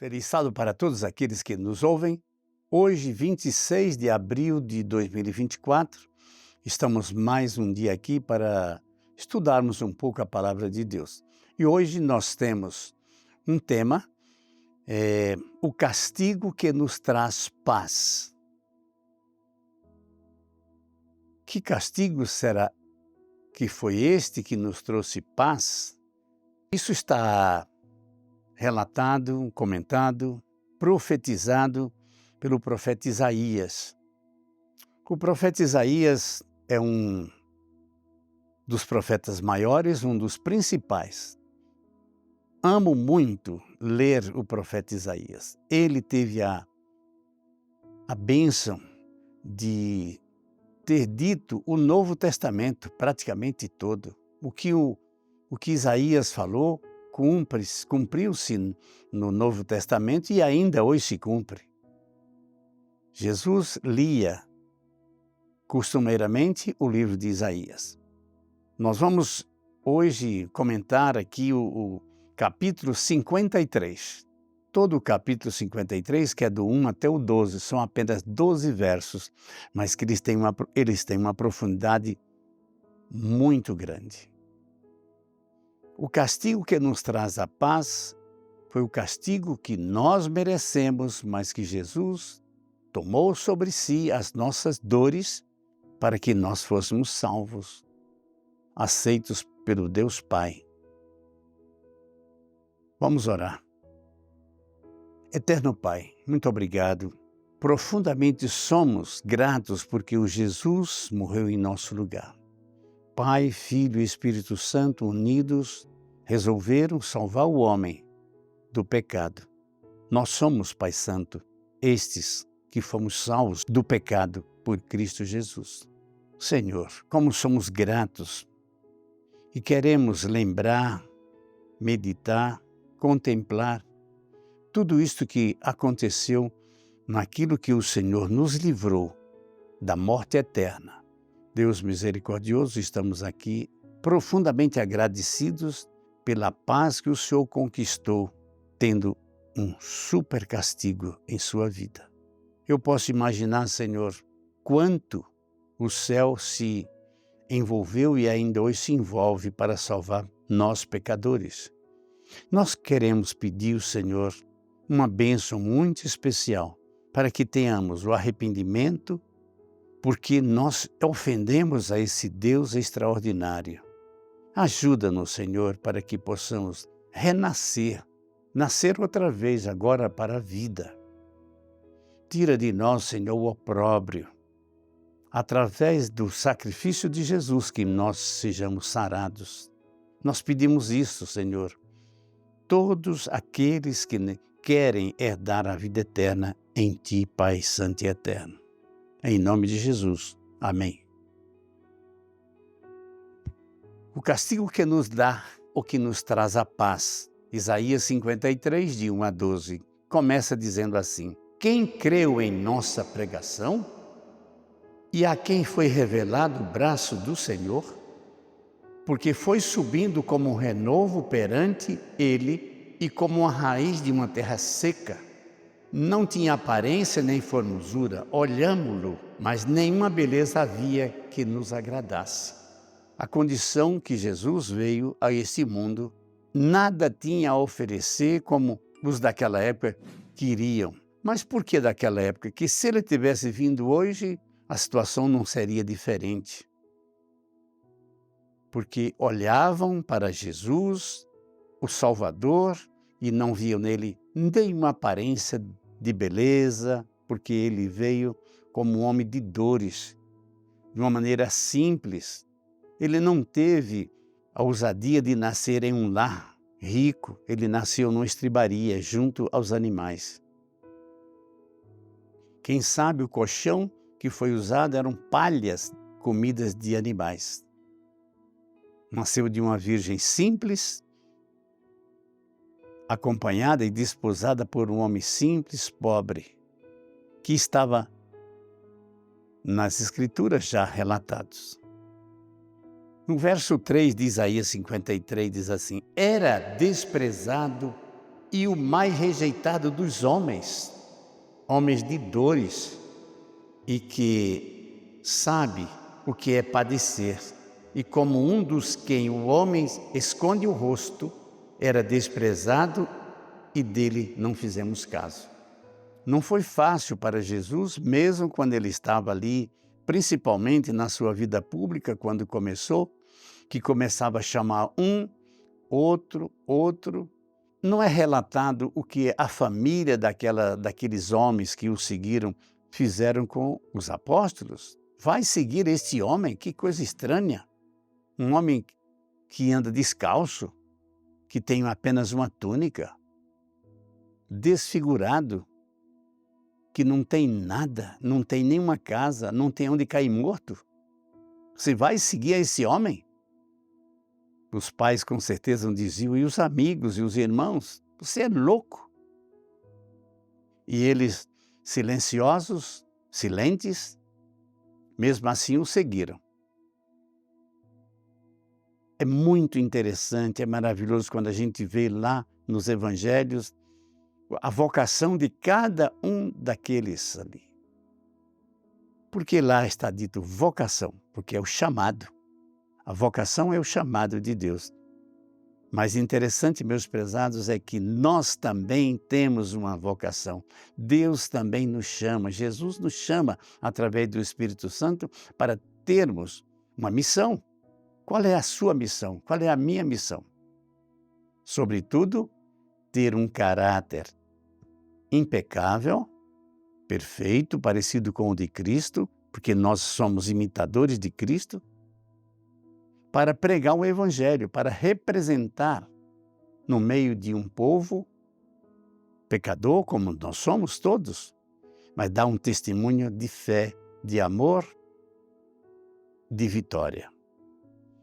Feliz sábado para todos aqueles que nos ouvem. Hoje, 26 de abril de 2024, estamos mais um dia aqui para estudarmos um pouco a palavra de Deus. E hoje nós temos um tema, o castigo que nos traz paz. Que castigo será que foi este que nos trouxe paz? Isso está relatado, comentado, profetizado pelo profeta Isaías. O profeta Isaías é um dos profetas maiores, um dos principais. Amo muito ler o profeta Isaías. Ele teve a bênção de ter dito o Novo Testamento praticamente todo. O que Isaías falou cumpriu-se no Novo Testamento e ainda hoje se cumpre. Jesus lia costumeiramente o livro de Isaías. Nós vamos hoje comentar aqui o capítulo 53. Todo o capítulo 53, que é do 1 até o 12, são apenas 12 versos, mas que eles têm uma profundidade muito grande. O castigo que nos traz a paz foi o castigo que nós merecemos, mas que Jesus tomou sobre si as nossas dores para que nós fôssemos salvos, aceitos pelo Deus Pai. Vamos orar. Eterno Pai, muito obrigado. Profundamente somos gratos porque o Jesus morreu em nosso lugar. Pai, Filho e Espírito Santo unidos resolveram salvar o homem do pecado. Nós somos, Pai Santo, estes que fomos salvos do pecado por Cristo Jesus. Senhor, como somos gratos e queremos lembrar, meditar, contemplar tudo isto que aconteceu naquilo que o Senhor nos livrou da morte eterna. Deus misericordioso, estamos aqui profundamente agradecidos pela paz que o Senhor conquistou, tendo um super castigo em sua vida. Eu posso imaginar, Senhor, quanto o céu se envolveu e ainda hoje se envolve para salvar nós pecadores. Nós queremos pedir ao Senhor uma bênção muito especial para que tenhamos o arrependimento, porque nós ofendemos a esse Deus extraordinário. Ajuda-nos, Senhor, para que possamos renascer, nascer outra vez agora para a vida. Tira de nós, Senhor, o opróbrio, através do sacrifício de Jesus, que nós sejamos sarados. Nós pedimos isso, Senhor. Todos aqueles que querem herdar a vida eterna em Ti, Pai Santo e Eterno. Em nome de Jesus. Amém. O castigo que nos dá, o que nos traz a paz. Isaías 53, de 1 a 12, começa dizendo assim: Quem creu em nossa pregação? E a quem foi revelado o braço do Senhor? Porque foi subindo como um renovo perante ele e como a raiz de uma terra seca. Não tinha aparência nem formosura, olhámo-lo, mas nenhuma beleza havia que nos agradasse. A condição que Jesus veio a este mundo, nada tinha a oferecer como os daquela época queriam. Mas por que daquela época? Que se ele tivesse vindo hoje, a situação não seria diferente. Porque olhavam para Jesus, o Salvador, e não viam nele nenhuma aparência de beleza, porque ele veio como um homem de dores, de uma maneira simples. Ele não teve a ousadia de nascer em um lar rico, ele nasceu numa estribaria, junto aos animais. Quem sabe o colchão que foi usado eram palhas, comidas de animais. Nasceu de uma virgem simples, acompanhada e desposada por um homem simples, pobre, que estava nas Escrituras já relatados. No verso 3 de Isaías 53 diz assim: Era desprezado e o mais rejeitado dos homens, homens de dores, e que sabe o que é padecer. E como um dos quem o homem esconde o rosto, era desprezado e dele não fizemos caso. Não foi fácil para Jesus, mesmo quando ele estava ali, principalmente na sua vida pública, quando começou, que começava a chamar um, outro. Não é relatado o que a família daqueles homens que o seguiram fizeram com os apóstolos. Vai seguir este homem? Que coisa estranha! Um homem que anda descalço, que tem apenas uma túnica, desfigurado, que não tem nada, não tem nenhuma casa, não tem onde cair morto. Você vai seguir esse homem? Os pais com certeza diziam, e os amigos e os irmãos, você é louco. E eles, silenciosos, silentes, mesmo assim o seguiram. É muito interessante, é maravilhoso quando a gente vê lá nos evangelhos a vocação de cada um daqueles ali. Porque lá está dito vocação, porque é o chamado. A vocação é o chamado de Deus. Mas interessante, meus prezados, é que nós também temos uma vocação. Deus também nos chama, Jesus nos chama através do Espírito Santo para termos uma missão. Qual é a sua missão? Qual é a minha missão? Sobretudo, ter um caráter impecável, perfeito, parecido com o de Cristo, porque nós somos imitadores de Cristo, para pregar o Evangelho, para representar no meio de um povo pecador, como nós somos todos, mas dar um testemunho de fé, de amor, de vitória.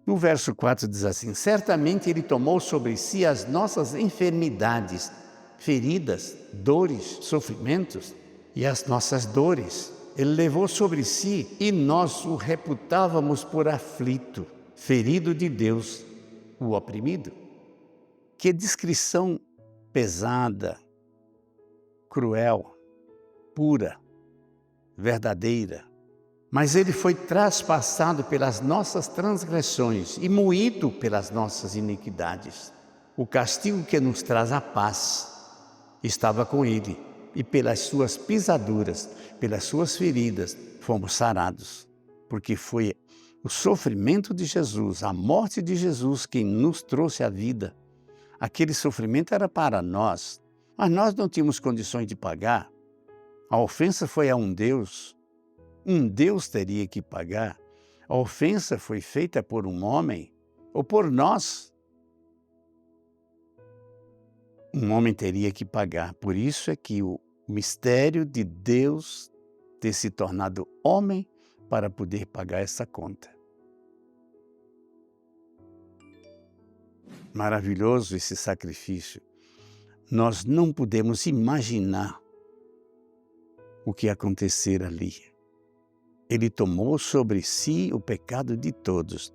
No verso 4 diz assim, certamente Ele tomou sobre si as nossas enfermidades, feridas, dores, sofrimentos e as nossas dores. Ele levou sobre si e nós o reputávamos por aflito, ferido de Deus, o oprimido. Que descrição pesada, cruel, pura, verdadeira. Mas ele foi traspassado pelas nossas transgressões e moído pelas nossas iniquidades. O castigo que nos traz a paz estava com ele, e pelas suas pisaduras, pelas suas feridas, fomos sarados. Porque foi o sofrimento de Jesus, a morte de Jesus, quem nos trouxe a vida. Aquele sofrimento era para nós, mas nós não tínhamos condições de pagar. A ofensa foi a um Deus teria que pagar. A ofensa foi feita por um homem ou por nós. Um homem teria que pagar. Por isso é que o mistério de Deus ter se tornado homem para poder pagar essa conta. Maravilhoso esse sacrifício. Nós não podemos imaginar o que acontecer ali. Ele tomou sobre si o pecado de todos.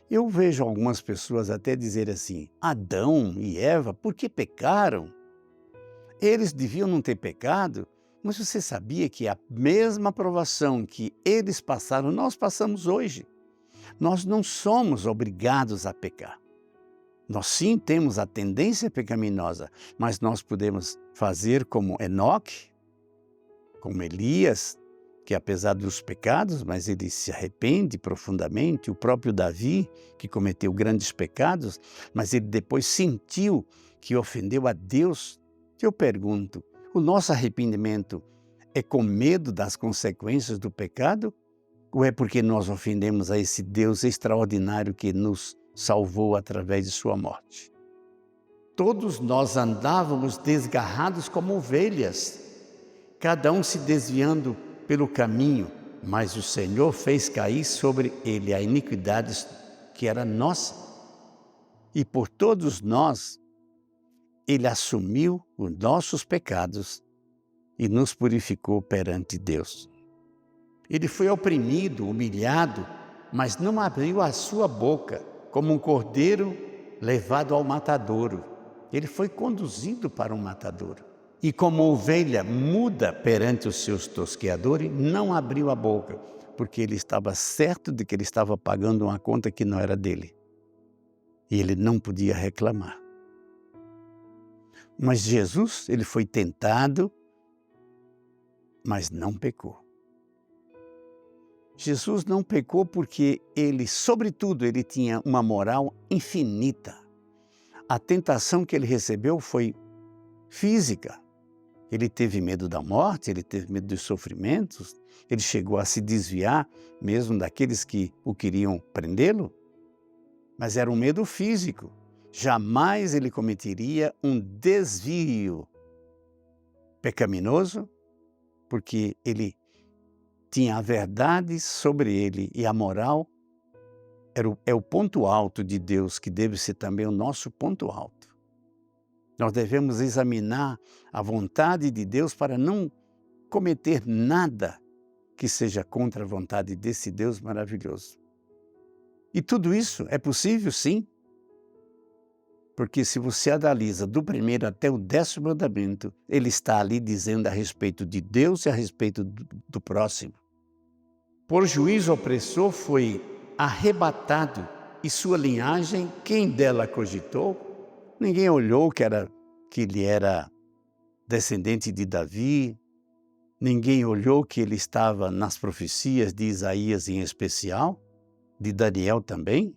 Eu vejo algumas pessoas até dizer assim, Adão e Eva, por que pecaram? Eles deviam não ter pecado, mas você sabia que a mesma provação que eles passaram, nós passamos hoje. Nós não somos obrigados a pecar. Nós sim temos a tendência pecaminosa, mas nós podemos fazer como Enoque, como Elias, que apesar dos pecados, mas ele se arrepende profundamente, o próprio Davi, que cometeu grandes pecados, mas ele depois sentiu que ofendeu a Deus. Eu pergunto, o nosso arrependimento é com medo das consequências do pecado? Ou é porque nós ofendemos a esse Deus extraordinário que nos salvou através de sua morte? Todos nós andávamos desgarrados como ovelhas, cada um se desviando pelo caminho, mas o Senhor fez cair sobre ele a iniquidade que era nossa. E por todos nós, ele assumiu os nossos pecados e nos purificou perante Deus. Ele foi oprimido, humilhado, mas não abriu a sua boca, como um cordeiro levado ao matadouro. Ele foi conduzido para um matadouro. E como ovelha muda perante os seus tosqueadores, não abriu a boca, porque ele estava certo de que ele estava pagando uma conta que não era dele. E ele não podia reclamar. Mas Jesus, ele foi tentado, mas não pecou. Jesus não pecou porque ele, sobretudo, ele tinha uma moral infinita. A tentação que ele recebeu foi física. Ele teve medo da morte, ele teve medo dos sofrimentos, ele chegou a se desviar mesmo daqueles que o queriam prendê-lo, mas era um medo físico. Jamais ele cometeria um desvio pecaminoso, porque ele tinha a verdade sobre ele e a moral é o ponto alto de Deus, que deve ser também o nosso ponto alto. Nós devemos examinar a vontade de Deus para não cometer nada que seja contra a vontade desse Deus maravilhoso. E tudo isso é possível, sim, porque se você analisa do primeiro até o 10º mandamento, ele está ali dizendo a respeito de Deus e a respeito do próximo. Por juízo opressor foi arrebatado, e sua linhagem, quem dela cogitou? Ninguém olhou que ele era descendente de Davi, ninguém olhou que ele estava nas profecias de Isaías em especial, de Daniel também.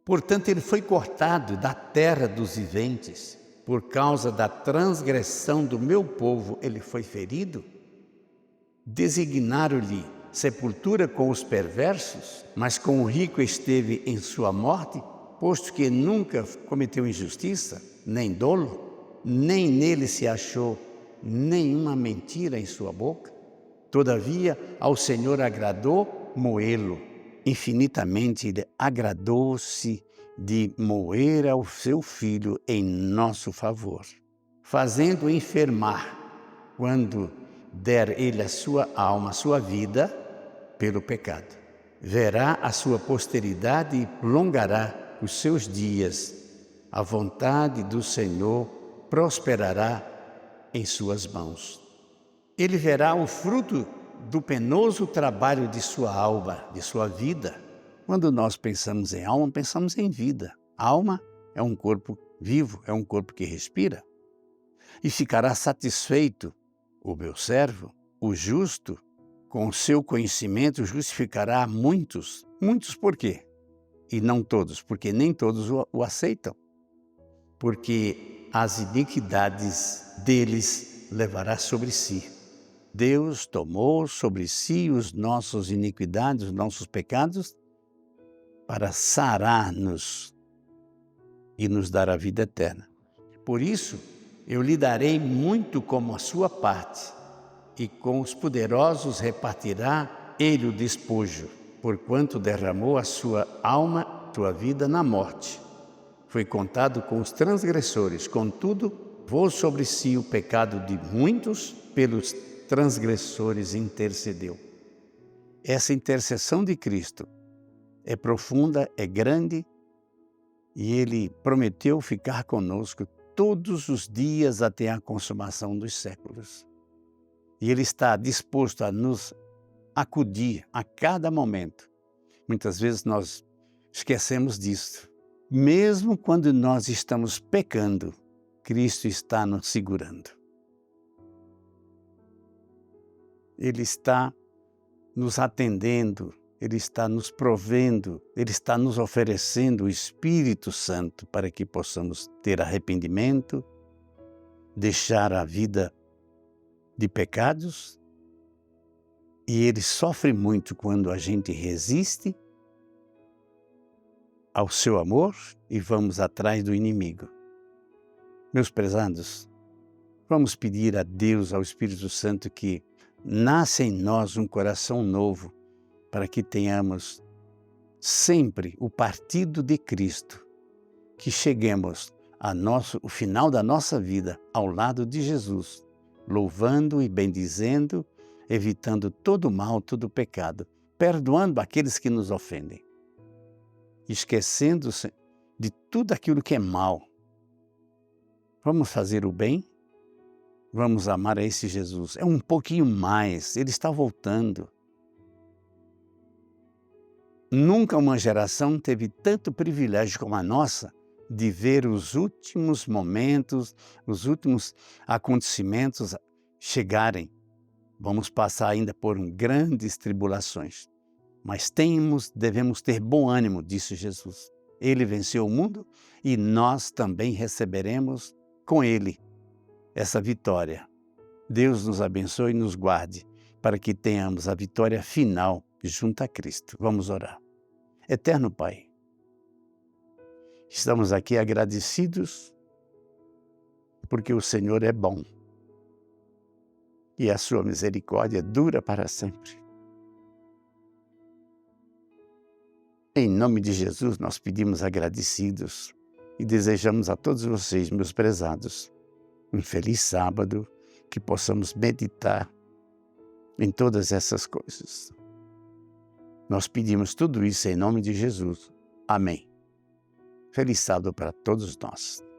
Portanto, ele foi cortado da terra dos viventes, por causa da transgressão do meu povo ele foi ferido. Designaram-lhe sepultura com os perversos, mas com o rico esteve em sua morte, posto que nunca cometeu injustiça, nem dolo, nem nele se achou nenhuma mentira em sua boca. Todavia, ao Senhor agradou moê-lo. Infinitamente ele agradou-se de moer ao seu Filho em nosso favor, fazendo enfermar, quando der ele a sua alma, a sua vida, pelo pecado. Verá a sua posteridade e prolongará os seus dias. A vontade do Senhor prosperará em suas mãos. Ele verá o fruto do penoso trabalho de sua alma, de sua vida. Quando nós pensamos em alma, pensamos em vida. A alma é um corpo vivo, é um corpo que respira. E ficará satisfeito o meu servo, o justo, com o seu conhecimento justificará muitos. Muitos por quê? E não todos, porque nem todos o aceitam. Porque as iniquidades deles levará sobre si. Deus tomou sobre si as nossas iniquidades, os nossos pecados, para sarar-nos e nos dar a vida eterna. Por isso, eu lhe darei muito como a sua parte, e com os poderosos repartirá ele o despojo, porquanto derramou a sua alma, sua vida na morte. Foi contado com os transgressores, contudo, pôs sobre si o pecado de muitos, pelos transgressores intercedeu. Essa intercessão de Cristo é profunda, é grande, e Ele prometeu ficar conosco todos os dias até a consumação dos séculos. E Ele está disposto a nos acudir a cada momento. Muitas vezes nós esquecemos disso. Mesmo quando nós estamos pecando, Cristo está nos segurando. Ele está nos atendendo, Ele está nos provendo, Ele está nos oferecendo o Espírito Santo para que possamos ter arrependimento, deixar a vida de pecados, e Ele sofre muito quando a gente resiste ao seu amor e vamos atrás do inimigo. Meus prezados, vamos pedir a Deus, ao Espírito Santo, que nasça em nós um coração novo, para que tenhamos sempre o partido de Cristo, que cheguemos o final da nossa vida ao lado de Jesus, louvando e bendizendo, evitando todo mal, todo pecado, perdoando aqueles que nos ofendem, esquecendo-se de tudo aquilo que é mal, Vamos fazer o bem? Vamos amar a esse Jesus. É um pouquinho mais, ele está voltando. Nunca uma geração teve tanto privilégio como a nossa de ver os últimos momentos, os últimos acontecimentos chegarem. Vamos passar ainda por grandes tribulações, mas devemos ter bom ânimo, disse Jesus. Ele venceu o mundo e nós também receberemos com ele essa vitória. Deus nos abençoe e nos guarde para que tenhamos a vitória final junto a Cristo. Vamos orar. Eterno Pai, estamos aqui agradecidos porque o Senhor é bom e a sua misericórdia dura para sempre. Em nome de Jesus, nós pedimos agradecidos e desejamos a todos vocês, meus prezados, um feliz sábado, que possamos meditar em todas essas coisas. Nós pedimos tudo isso em nome de Jesus. Amém. Feliz sábado para todos nós.